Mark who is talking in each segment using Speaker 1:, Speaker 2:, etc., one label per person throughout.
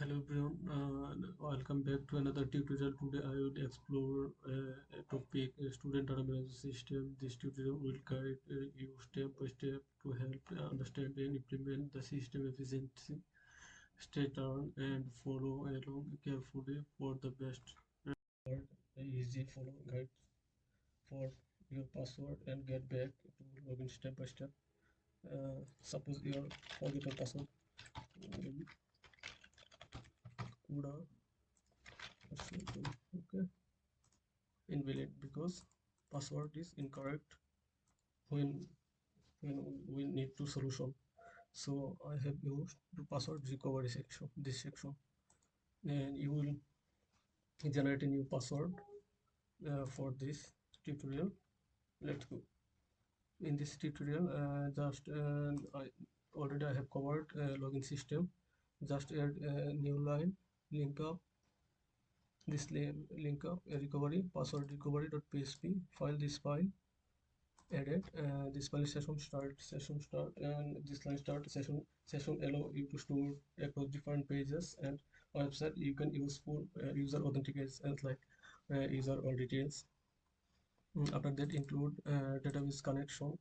Speaker 1: Hello everyone, welcome back to another tutorial. Today I will explore a topic, student data management system. This tutorial will guide you step by step to help understand and implement the system efficiency. Stay tuned and follow along carefully for the best and easy follow guide for your password and get back to login step by step. Suppose you forget your password, could okay invalid because password is incorrect when when we need to solution. So I have used the password recovery section, this section, and you will generate a new password for this tutorial. Let's go. In this tutorial, just I have covered login system. Just add a new line, link up this link up a recovery password recovery.php file. This file added this file session start and this line start session allow you to store across different pages and website. You can use for user authentications like user or details. After that include database connection.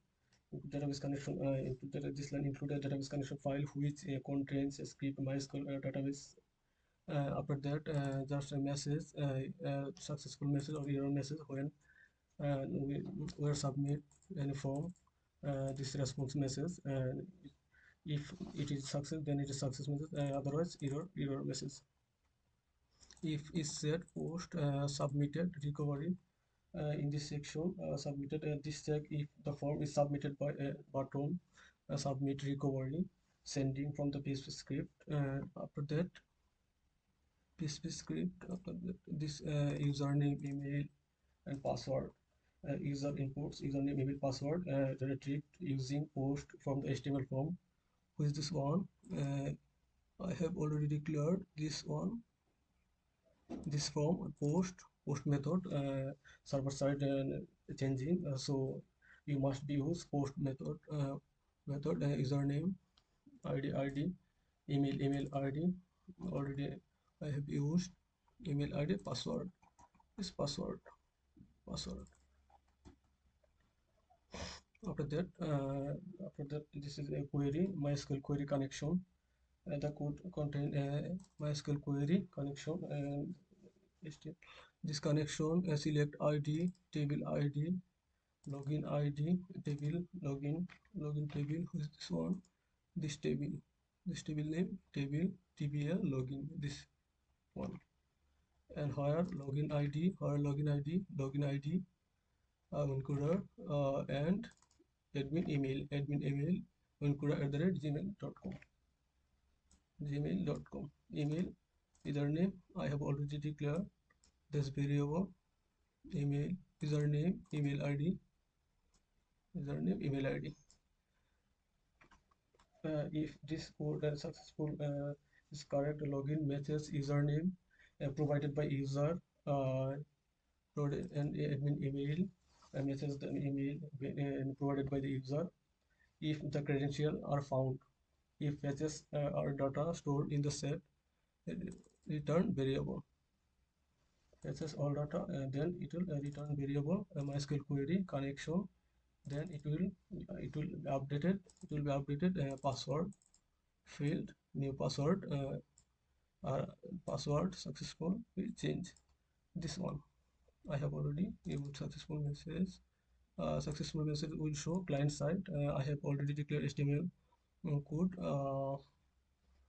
Speaker 1: This line include a database connection file which contains a script MySQL database. After that just a message, successful message or error message when we submit any form. This response message, and if it is success then it is success message, otherwise error message. If is set post submitted recovery. In this section submitted, this check if the form is submitted by a button, submit recovery sending from the PHP script. After that PHP script, after that this username, email and password. User inputs username, email, password retrieved using post from the HTML form. Who is this one? I have already declared this one. This form post method server side changing. So you must use post method username, id, email id. Already I have used email id, password. This password. After that this is a query, MySQL query connection. The code contain a MySQL query connection and this connection select id, table id, login id, table login table. Who is this one? This table name, table tbl login, this one. And login id encoder and admin email encoder @ gmail.com. Email username I have already declared this variable. Email username, email id. If this code is successful, is correct, login message username provided by user, and admin email message the email provided by the user. If the credentials are found, if fetches are data stored in the set, uh, return variable. Fetches all data and then it will return variable MySQL query connection. Then it will be updated password field, new password, password successful will change. This one I have already used successful message. Successful message will show client side. I have already declared HTML code.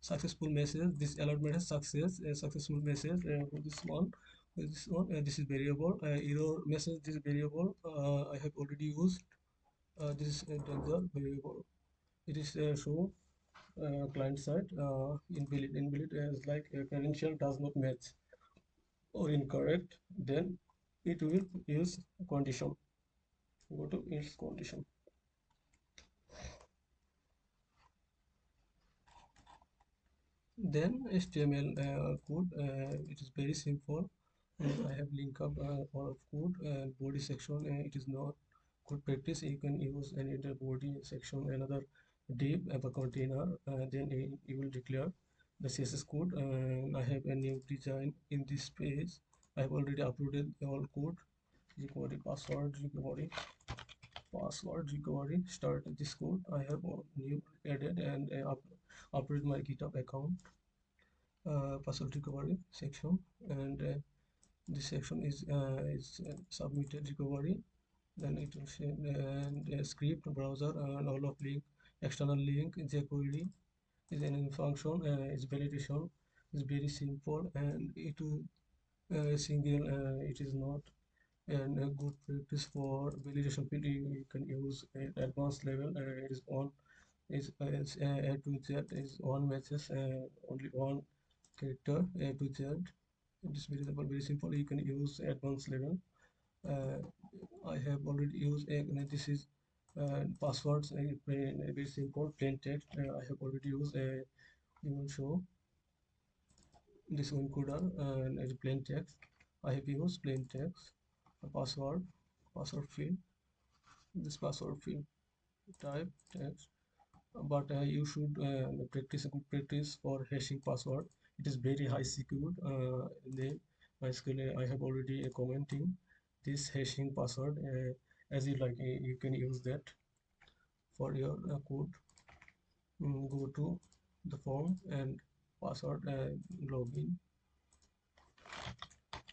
Speaker 1: Successful message, this alert message success, successful message for this one. This is variable. Error message, this variable I have already used. This is a variable. It is show client side invalid as like a credential does not match or incorrect. Then it will use condition. Go to else condition. Then HTML code. It is very simple. I have linked up all of code. Body section, it is not good practice. You can use any other body section, another div of a container. Then you will declare the CSS code. I have a new design in this page. I have already uploaded all code. Recovery password recovery. Start this code. I have new added and upload my GitHub account. Password recovery section, and this section is submitted recovery. Then it will say and script browser and all of link, external link, jQuery is an function, is validation, is very simple, and it will single, it is not and a good practice for validation field. You can use advanced level. It is on is A to Z is one matches, only one character A to Z. It is very simple. You can use advanced level. uh, I have already used a, this is passwords, very simple plain text. I have already used a, you will show this encoder and as plain text. I have used plain text, a password field, this password field type text. But you should practice a good practice for hashing password. It is very high secured. Name MySQL. I have already commenting this hashing password. As you like, you can use that for your code. Go to the form and password login.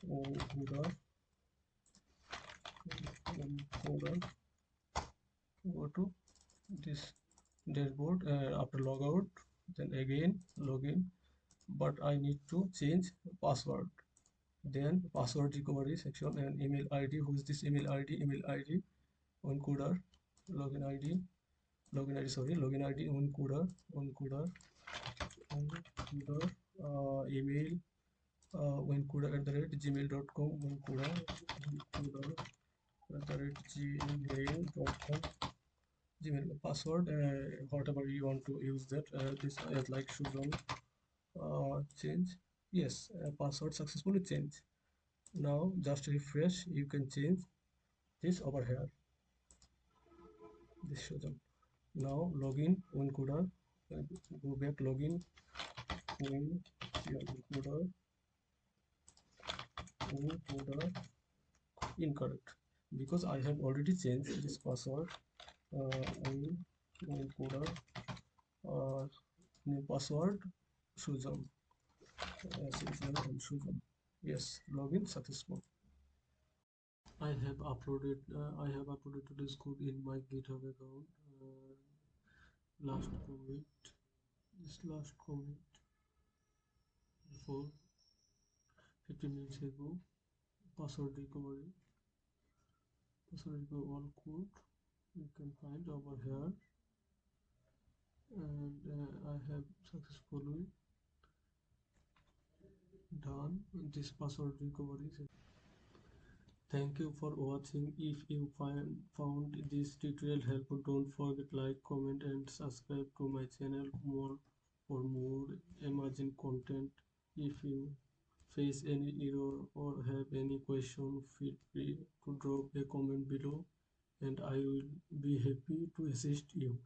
Speaker 1: Encoder, encoder. Go to this dashboard after logout. Then again login. But I need to change password. Then password recovery section and email ID. Who is this email ID? Email ID encoder, login ID, login ID encoder, email encoder at the rate gmail.com, encoder at the rate gmail.com. Gmail password, whatever you want to use that. This is like Suzon. Change. Yes, password successfully changed. Now just refresh. You can change this over here. This shows up. Now login encoder. Go back login in your encoder incorrect because I have already changed this password. Encoder new password Suzon. Yes, login successful. I have uploaded to this code in my GitHub account. Last commit, this last commit before 15 minutes ago. Password recovery, all code you can find over here, and I have successfully done this password recovery. Thank you for watching. If you found this tutorial helpful, don't forget like, comment and subscribe to my channel more for more emerging content. If you face any error or have any question, feel free to drop a comment below and I will be happy to assist you.